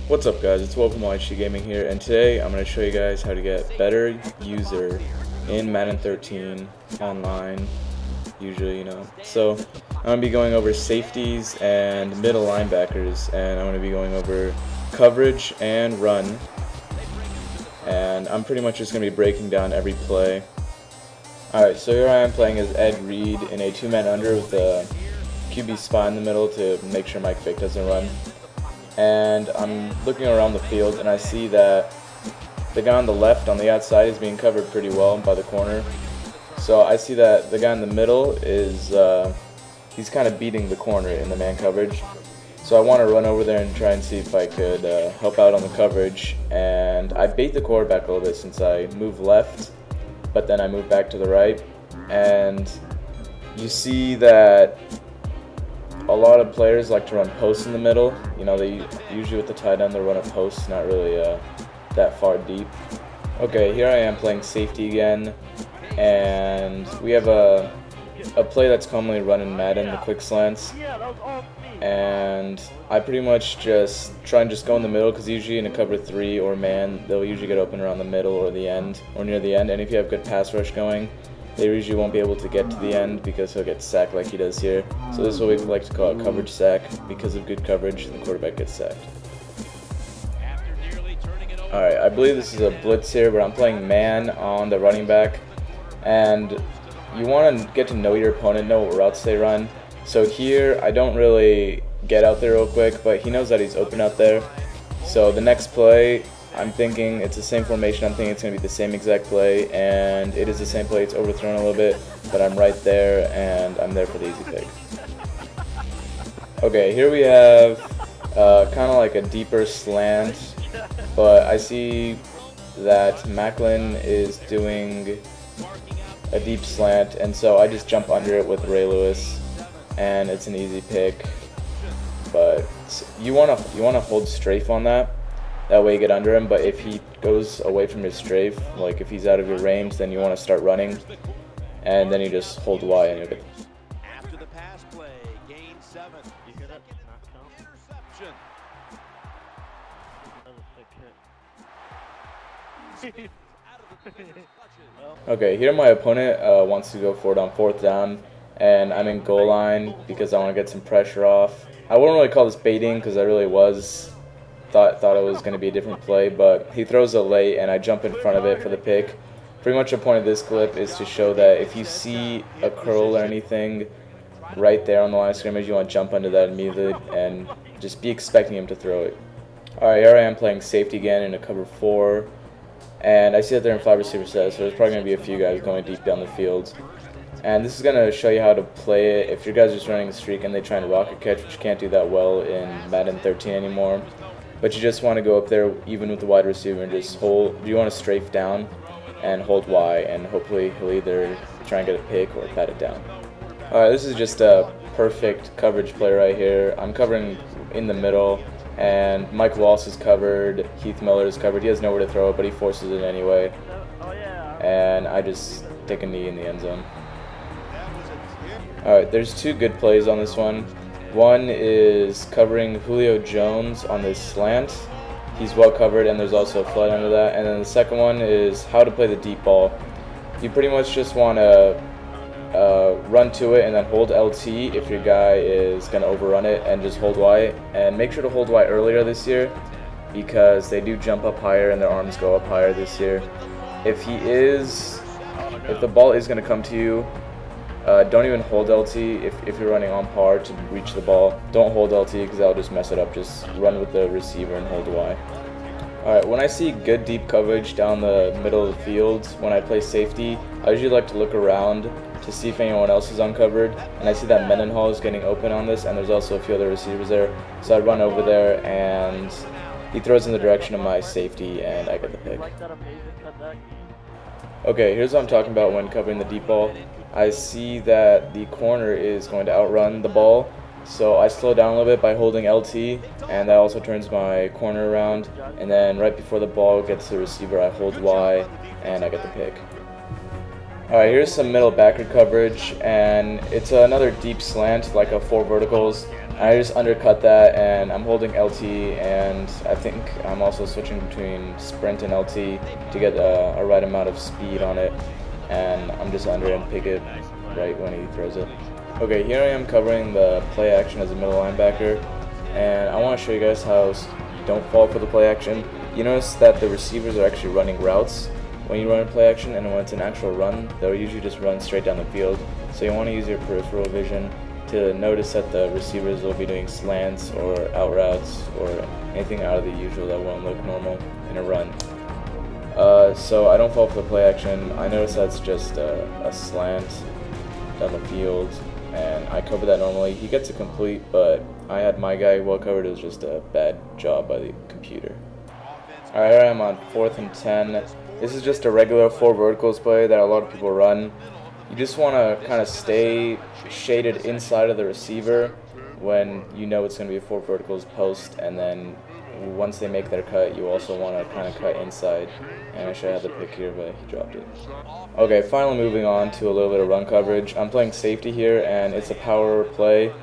What's up guys, it's Will from YG Gaming here, and today I'm going to show you guys how to get better user in Madden 13 online, usually, So I'm going to be going over safeties and middle linebackers, and I'm going to be going over coverage and run, and I'm pretty much just going to be breaking down every play. Alright, so here I am playing as Ed Reed in a 2-man under with a QB spy in the middle to make sure Mike Vick doesn't run. And I'm looking around the field and I see that the guy on the left on the outside is being covered pretty well by the corner. So I see that the guy in the middle is he's kind of beating the corner in the man coverage. So I want to run over there and try and see if I could help out on the coverage. And I bait the quarterback a little bit since I move left, but then I move back to the right. And you see that a lot of players like to run posts in the middle. They usually with the tight end they run a post, not really that far deep. Okay, here I am playing safety again, and we have a play that's commonly run in Madden, the quick slants. And I pretty much just try and just go in the middle, because usually in a cover 3 or man, they'll usually get open around the middle or the end, or near the end. And if you have good pass rush going, they usually won't be able to get to the end because he'll get sacked like he does here. So this is what we like to call a coverage sack. Because of good coverage, the quarterback gets sacked. Alright, I believe this is a blitz here, but I'm playing man on the running back. And you want to get to know your opponent, know what routes they run. So here, I don't really get out there real quick, but he knows that he's open out there. So the next play, I'm thinking it's the same formation, I'm thinking it's going to be the same exact play, and it is the same play. It's overthrown a little bit, but I'm right there, and I'm there for the easy pick. Okay, here we have kind of like a deeper slant, but I see that Macklin is doing a deep slant, and so I just jump under it with Ray Lewis, and it's an easy pick. But you wanna hold strafe on that. That way you get under him, but if he goes away from your strafe, like if he's out of your range, then you want to start running, and then you just hold Y and you'll get. After the pass play, gain 7. You hear that? Interception. Okay, here my opponent wants to go for it on 4th down, and I'm in goal line because I want to get some pressure off. I wouldn't really call this baiting because I really was. Thought it was going to be a different play, but he throws a late and I jump in front of it for the pick. Pretty much the point of this clip is to show that if you see a curl or anything right there on the line of scrimmage, you want to jump under that immediately and just be expecting him to throw it. Alright, here I am playing safety again in a cover 4, and I see that they're in 5 receiver set, so there's probably going to be a few guys going deep down the field. And this is going to show you how to play it if your guys are just running a streak and they try and rocket catch, which you can't do that well in Madden 13 anymore. But you just want to go up there even with the wide receiver and just hold. You want to strafe down and hold Y, and hopefully he'll either try and get a pick or pat it down. Alright, this is just a perfect coverage play right here. I'm covering in the middle, and Mike Walsh is covered, Heath Miller is covered. He has nowhere to throw it, but he forces it anyway. And I just take a knee in the end zone. Alright, there's 2 good plays on this one. One is covering Julio Jones on this slant. He's well covered, and there's also a flood under that. And then the second one is how to play the deep ball. You pretty much just want to run to it and then hold LT if your guy is going to overrun it, and just hold Y. And make sure to hold Y earlier this year because they do jump up higher and their arms go up higher this year. If the ball is going to come to you, don't even hold LT if you're running on par to reach the ball. Don't hold LT because that'll just mess it up. Just run with the receiver and hold Y. Alright, when I see good deep coverage down the middle of the field, when I play safety, I usually like to look around to see if anyone else is uncovered. And I see that Mendenhall is getting open on this, and there's also a few other receivers there. So I run over there, and he throws in the direction of my safety, and I get the pick. Okay, here's what I'm talking about when covering the deep ball. I see that the corner is going to outrun the ball, so I slow down a little bit by holding LT, and that also turns my corner around. And then right before the ball gets to the receiver, I hold Y, and I get the pick. Alright, here's some middle backer coverage, and it's another deep slant, like a 4 verticals. I just undercut that, and I'm holding LT, and I think I'm also switching between sprint and LT to get a right amount of speed on it, and I'm just under and pick it right when he throws it. Okay, here I am covering the play action as a middle linebacker, and I want to show you guys how you don't fall for the play action. You notice that the receivers are actually running routes when you run a play action, and when it's an actual run, they'll usually just run straight down the field. So you want to use your peripheral vision to notice that the receivers will be doing slants or out routes or anything out of the usual that won't look normal in a run. So I don't fall for the play action. I notice that's just a slant down the field, and I cover that normally. He gets it complete, but I had my guy well covered. It was just a bad job by the computer. Alright, here I am on 4th and 10. This is just a regular 4 verticals play that a lot of people run. You just want to kind of stay shaded inside of the receiver when you know it's going to be a 4 verticals post, and then once they make their cut, you also want to kind of cut inside. And I should have the pick here, but he dropped it. Okay, finally moving on to a little bit of run coverage. I'm playing safety here, and it's a power play.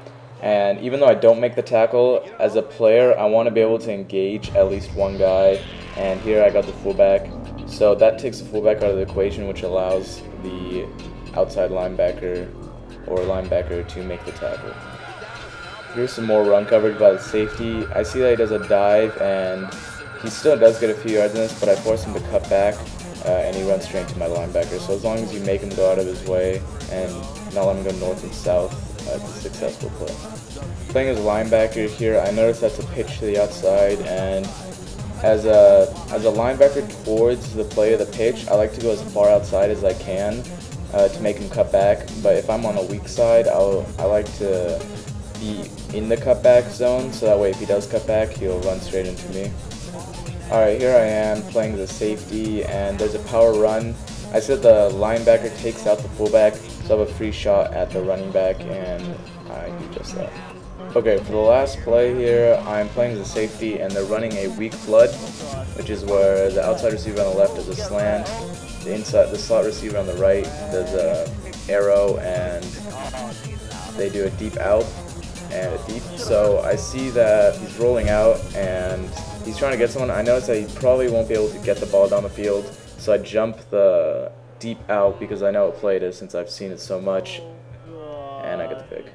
And even though I don't make the tackle, as a player, I want to be able to engage at least one guy. And here I got the fullback. So that takes the fullback out of the equation, which allows the outside linebacker or linebacker to make the tackle. Here's some more run coverage by the safety. I see that he does a dive, and he still does get a few yards in this, but I force him to cut back, and he runs straight to my linebacker. So as long as you make him go out of his way and not let him go north and south, it's a successful play. Playing as a linebacker here, I notice that's a pitch to the outside, and as a linebacker towards the play of the pitch, I like to go as far outside as I can to make him cut back. But if I'm on a weak side, I like to be in the cutback zone, so that way if he does cut back, he'll run straight into me. Alright, here I am playing as a safety, and there's a power run. I said the linebacker takes out the fullback, so I have a free shot at the running back, and I do just that. Okay, for the last play here, I'm playing as a safety, and they're running a weak flood, which is where the outside receiver on the left does a slant, the slot receiver on the right does a arrow, and they do a deep out and a deep. So I see that he's rolling out, and he's trying to get someone. I notice that he probably won't be able to get the ball down the field, so I jump the deep out because I know what play it is since I've seen it so much, and I get the pick.